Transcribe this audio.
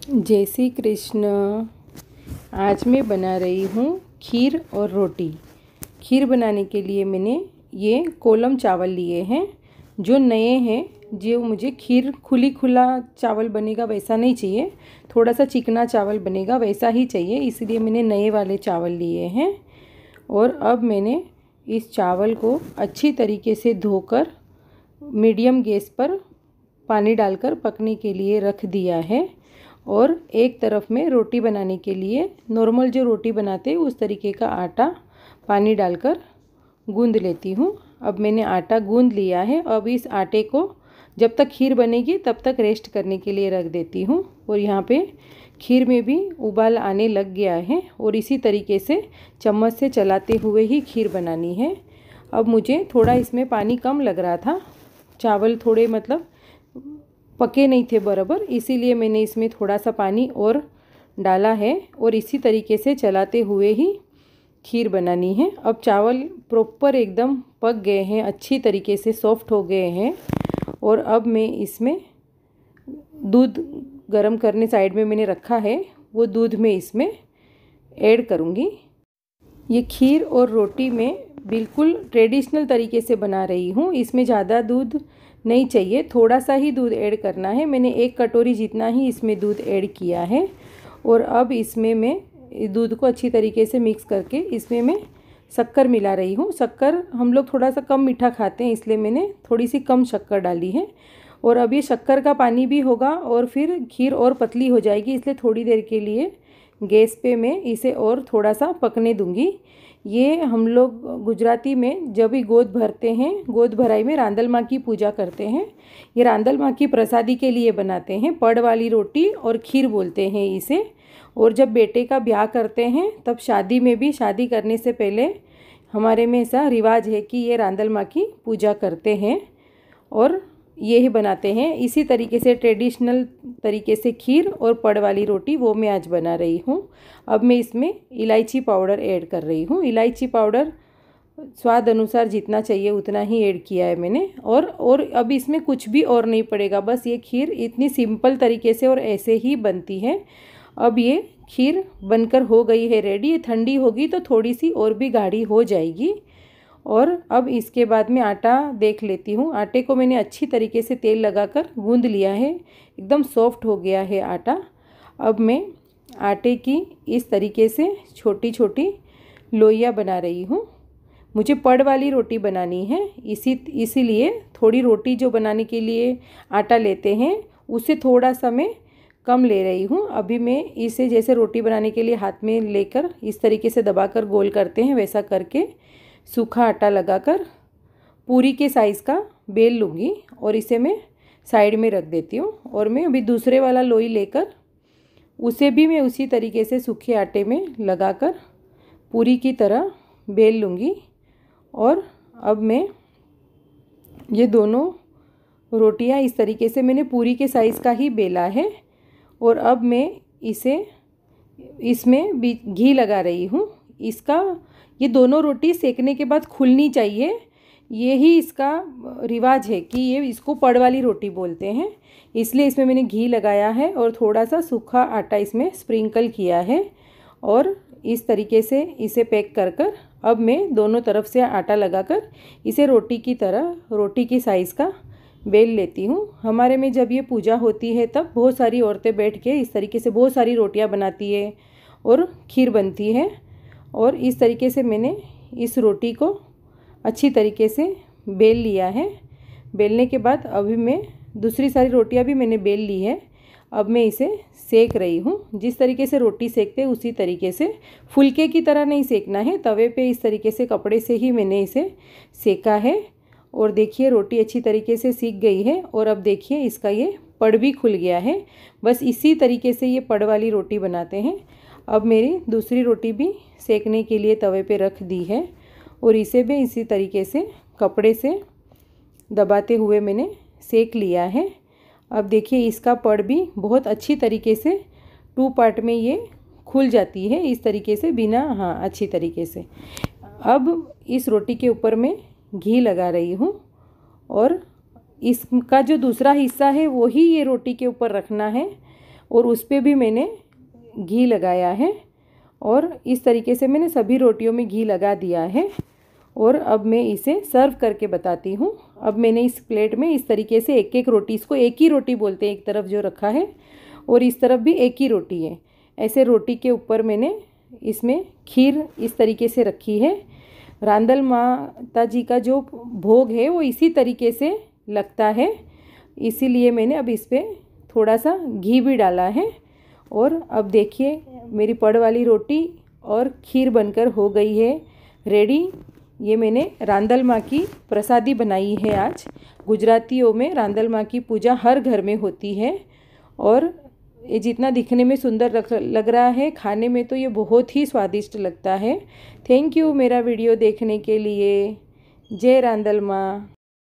जय श्री कृष्ण। आज मैं बना रही हूँ खीर और रोटी। खीर बनाने के लिए मैंने ये कोलम चावल लिए हैं जो नए हैं। जो मुझे खीर खुला चावल बनेगा वैसा नहीं चाहिए, थोड़ा सा चिकना चावल बनेगा वैसा ही चाहिए, इसलिए मैंने नए वाले चावल लिए हैं। और अब मैंने इस चावल को अच्छी तरीके से धोकर मीडियम गैस पर पानी डालकर पकने के लिए रख दिया है। और एक तरफ में रोटी बनाने के लिए नॉर्मल जो रोटी बनाते हैं उस तरीके का आटा पानी डालकर गूंद लेती हूँ। अब मैंने आटा गूंद लिया है। अब इस आटे को जब तक खीर बनेगी तब तक रेस्ट करने के लिए रख देती हूँ। और यहाँ पे खीर में भी उबाल आने लग गया है और इसी तरीके से चम्मच से चलाते हुए ही खीर बनानी है। अब मुझे थोड़ा इसमें पानी कम लग रहा था, चावल थोड़े मतलब पके नहीं थे बराबर, इसीलिए मैंने इसमें थोड़ा सा पानी और डाला है और इसी तरीके से चलाते हुए ही खीर बनानी है। अब चावल प्रॉपर एकदम पक गए हैं, अच्छी तरीके से सॉफ्ट हो गए हैं। और अब मैं इसमें दूध गरम करने साइड में मैंने रखा है, वो दूध में इसमें ऐड करूँगी। ये खीर और रोटी मैं बिल्कुल ट्रेडिशनल तरीके से बना रही हूँ। इसमें ज़्यादा दूध नहीं चाहिए, थोड़ा सा ही दूध ऐड करना है। मैंने 1 कटोरी जितना ही इसमें दूध ऐड किया है। और अब इसमें मैं दूध को अच्छी तरीके से मिक्स करके इसमें मैं शक्कर मिला रही हूँ। शक्कर हम लोग थोड़ा सा कम मीठा खाते हैं, इसलिए मैंने थोड़ी सी कम शक्कर डाली है। और अब ये शक्कर का पानी भी होगा और फिर खीर और पतली हो जाएगी, इसलिए थोड़ी देर के लिए गैस पे मैं इसे और थोड़ा सा पकने दूंगी। ये हम लोग गुजराती में जब भी गोद भरते हैं, गोद भराई में रांदल माँ की पूजा करते हैं। ये रांदल माँ की प्रसादी के लिए बनाते हैं, पड़ वाली रोटी और खीर बोलते हैं इसे। और जब बेटे का ब्याह करते हैं तब शादी में भी, शादी करने से पहले हमारे में ऐसा रिवाज है कि ये रांदल माँ की पूजा करते हैं और ये ही बनाते हैं। इसी तरीके से ट्रेडिशनल तरीके से खीर और पड़ वाली रोटी वो मैं आज बना रही हूँ। अब मैं इसमें इलायची पाउडर ऐड कर रही हूँ। इलायची पाउडर स्वाद अनुसार जितना चाहिए उतना ही ऐड किया है मैंने। और अब इसमें कुछ भी और नहीं पड़ेगा, बस ये खीर इतनी सिंपल तरीके से और ऐसे ही बनती है। अब ये खीर बनकर हो गई है रेडी। ये ठंडी होगी तो थोड़ी सी और भी गाढ़ी हो जाएगी। और अब इसके बाद में आटा देख लेती हूँ। आटे को मैंने अच्छी तरीके से तेल लगाकर गूंद लिया है, एकदम सॉफ्ट हो गया है आटा। अब मैं आटे की इस तरीके से छोटी छोटी लोइयाँ बना रही हूँ। मुझे पड़ वाली रोटी बनानी है, इसीलिए थोड़ी रोटी जो बनाने के लिए आटा लेते हैं उससे थोड़ा सा मैं कम ले रही हूँ। अभी मैं इसे जैसे रोटी बनाने के लिए हाथ में लेकर इस तरीके से दबाकर गोल करते हैं वैसा करके सूखा आटा लगाकर पूरी के साइज़ का बेल लूँगी और इसे मैं साइड में रख देती हूँ। और मैं अभी दूसरे वाला लोई लेकर उसे भी मैं उसी तरीके से सूखे आटे में लगाकर पूरी की तरह बेल लूँगी। और अब मैं ये दोनों रोटियां इस तरीके से मैंने पूरी के साइज़ का ही बेला है। और अब मैं इसमें भी घी लगा रही हूँ। ये दोनों रोटी सेकने के बाद खुलनी चाहिए, यही इसका रिवाज है कि ये इसको पड़ वाली रोटी बोलते हैं, इसलिए इसमें मैंने घी लगाया है और थोड़ा सा सूखा आटा इसमें स्प्रिंकल किया है। और इस तरीके से इसे पैक कर अब मैं दोनों तरफ से आटा लगाकर इसे रोटी की तरह, रोटी की साइज़ का बेल लेती हूँ। हमारे में जब ये पूजा होती है तब बहुत सारी औरतें बैठ के इस तरीके से बहुत सारी रोटियाँ बनाती है और खीर बनती है। और इस तरीके से मैंने इस रोटी को अच्छी तरीके से बेल लिया है। बेलने के बाद अभी मैं दूसरी सारी रोटियां भी मैंने बेल ली है। अब मैं इसे सेक रही हूँ। जिस तरीके से रोटी सेकते हैं उसी तरीके से, फुलके की तरह नहीं सेकना है, तवे पे इस तरीके से कपड़े से ही मैंने इसे सेका है। और देखिए रोटी अच्छी तरीके से सीख गई है। और अब देखिए इसका ये पड़ भी खुल गया है। बस इसी तरीके से ये पड़ वाली रोटी बनाते हैं। अब मेरी दूसरी रोटी भी सेकने के लिए तवे पे रख दी है और इसे भी इसी तरीके से कपड़े से दबाते हुए मैंने सेक लिया है। अब देखिए इसका पड़ भी बहुत अच्छी तरीके से 2 पार्ट में ये खुल जाती है इस तरीके से बिना, हाँ अच्छी तरीके से। अब इस रोटी के ऊपर मैं घी लगा रही हूँ और इसका जो दूसरा हिस्सा है वो ही ये रोटी के ऊपर रखना है। और उस पर भी मैंने घी लगाया है और इस तरीके से मैंने सभी रोटियों में घी लगा दिया है। और अब मैं इसे सर्व करके बताती हूँ। अब मैंने इस प्लेट में इस तरीके से एक एक रोटी, इसको एक ही रोटी बोलते हैं, एक तरफ जो रखा है और इस तरफ भी एक ही रोटी है। ऐसे रोटी के ऊपर मैंने इसमें खीर इस तरीके से रखी है। रांदल माता जी का जो भोग है वो इसी तरीके से लगता है, इसीलिए मैंने अब इस पर थोड़ा सा घी भी डाला है। और अब देखिए मेरी पड़ वाली रोटी और खीर बनकर हो गई है रेडी। ये मैंने रांदल माँ की प्रसादी बनाई है आज। गुजरातियों में रांदल माँ की पूजा हर घर में होती है और ये जितना दिखने में सुंदर लग रहा है, खाने में तो ये बहुत ही स्वादिष्ट लगता है। थैंक यू मेरा वीडियो देखने के लिए। जय रांदल माँ।